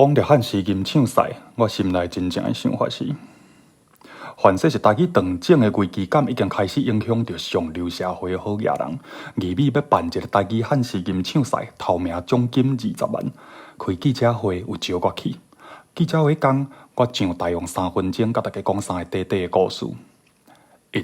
讲到汉诗吟唱赛，我心内真正的想法是，凡说是台语长整的危机感已经开始影响着上流社会的好野人。义美要办一个台语汉诗吟唱赛，头名奖金20万。开记者会有招我去。记者会讲，我上台用3分钟，甲大家讲3个短短的故事。一，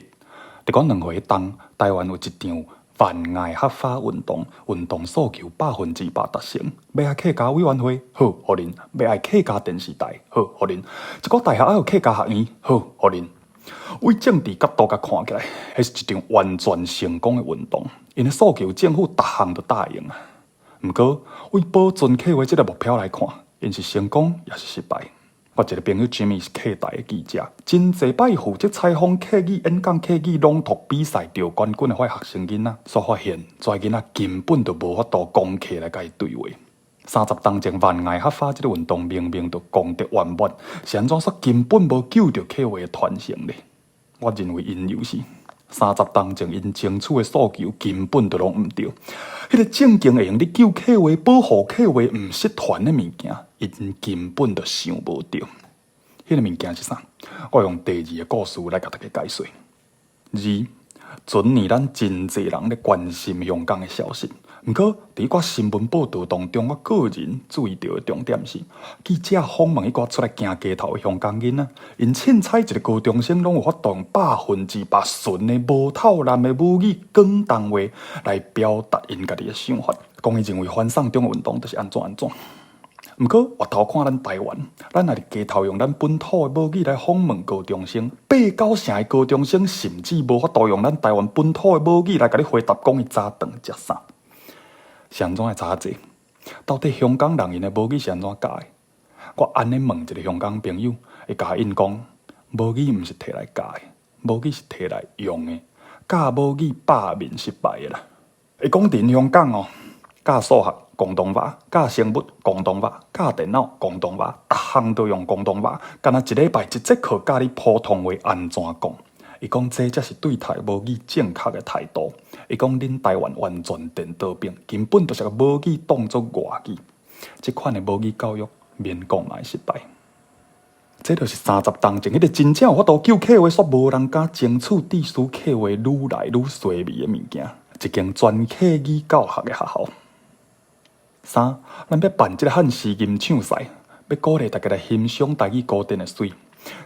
伫我2岁当，台湾有一场万爱合法运动，运动诉求100%达成。要爱客家委员会，好，互恁；要爱客家电视台，好，互恁；一个大学要有客家学院，好，互恁。为政治角度甲看起来，迄是一场完全成功的运动。因的诉求，政府逐项都答应啊。毋过，为保存客话这个目标来看，因是成功也是失败。我一个朋友 Jimmy 是客台的记者，真侪摆负责采访客语演讲、客语朗读比赛得冠军的坏学生囡仔，所发现，遮囡仔根本就无法度讲客来甲伊对话。30当前万爱合法这个运动明明就功德圆满，是安怎说根本无救着客话的传承呢？我认为因由是30当前因争取的诉求根本就拢毋对。迄个正经会用你救客话、保护客话毋失传的物件，因根本就想无到。迄个物件是啥？我用第2个故事来甲大家解说。前年咱真侪人咧关心香港的消息，毋过伫我新闻报道当中，我个人注意到的重点是，记者访问一个出来行街头的香港囡仔，因凊彩一个高中生拢有法度用100%纯的无透蓝的母语广东话来表达因家己的想法，讲伊认为反送中的运动就是安怎。毋过，回头看咱台湾，咱也伫街头用咱本土的母语来访问高中生，80%的高中生甚至无法度用咱台湾本土的母语来甲你回答，讲伊早顿食啥，是安怎会查济？到底香港人因的母语是安怎教的？我安尼问一个香港朋友，会甲因讲，母语毋是摕来教的，母语是摕来用的，教母语100面失败的啦。会讲伫香港哦，教数学。广东话教生物，广东话教电脑，广东话，逐项都用广东话。干那一礼拜一节课教你普通话安怎讲？伊讲这才是对台母语正确的态度。伊讲恁台湾完全颠倒兵，根本就是个母语当作外语。这款的母语教育免讲也失败。这就是30当前迄个真正有法度救客话，煞无人敢争取秩序客话愈来愈衰微的物件。一间专客语教学的学校。3，咱要办这个汉诗吟唱赛，要鼓励大家来欣赏台语古典的水。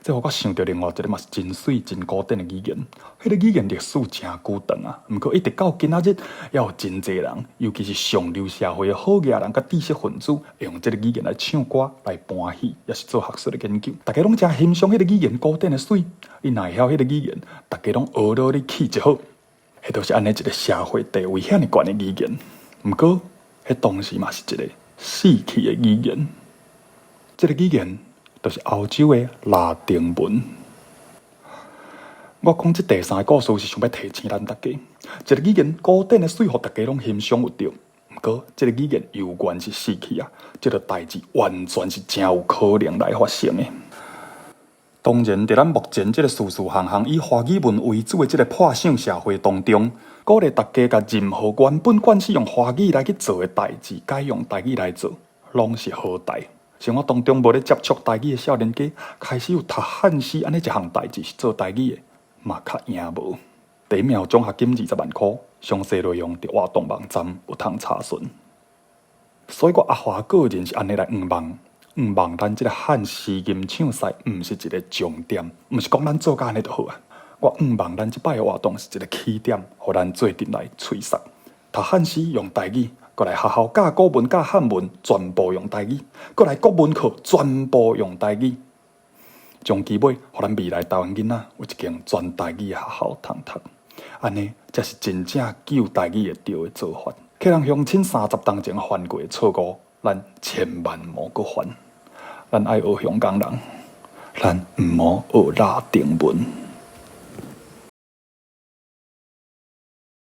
这互我想到另外一个嘛是真水、真古典的语言。迄个语言历史真久长啊，毋过一直到今仔日，也有真侪人，尤其是上流社会的好野人甲知识分子，会用这个语言来唱歌、来搬戏，也是做学术的研究。大家拢真欣赏迄个语言古典的水，伊若会晓迄个语言，大家拢学到你气就好。迄都是安尼一个社会地位遐尼悬的语言。毋过，迄当时嘛是一个死去的语言，这个语言就是欧洲的拉丁文。我讲这第3个故事是想要提醒咱大家，这个语言古典的水，互大家拢欣赏有着。毋过，这个语言有关是死去啊，这个代志完全是真有可能来发生的。当然，在咱目前这个事事行行以华语文为主的这个破省社会当中，鼓励大家甲任何原本惯是用华语来去做的代志，改用台语来做，拢是好代。像我当中无咧接触台语的少年家，开始有读汉诗安尼一项代志是做台语的，嘛较赢无。第1秒奖学金20万块，详细内容伫活动网站有通查询。所以我阿华个人是安尼来毋望咱这个汉诗吟唱赛毋是一个重点，毋是讲咱做甲安尼就好啊。我毋望咱即摆的活动是一个起点，互咱做阵来吹杀。读汉诗用台语，过来学校教古文、教汉文，全部用台语；过来国文课，全部用台语。将基尾，互咱未来台湾囡仔有一间全台语的学校通读，安尼才是真正救台语的对的做法。客人乡亲30当前犯过的错误，咱千万莫搁犯。咱爱学香港人，咱毋好学拉丁文。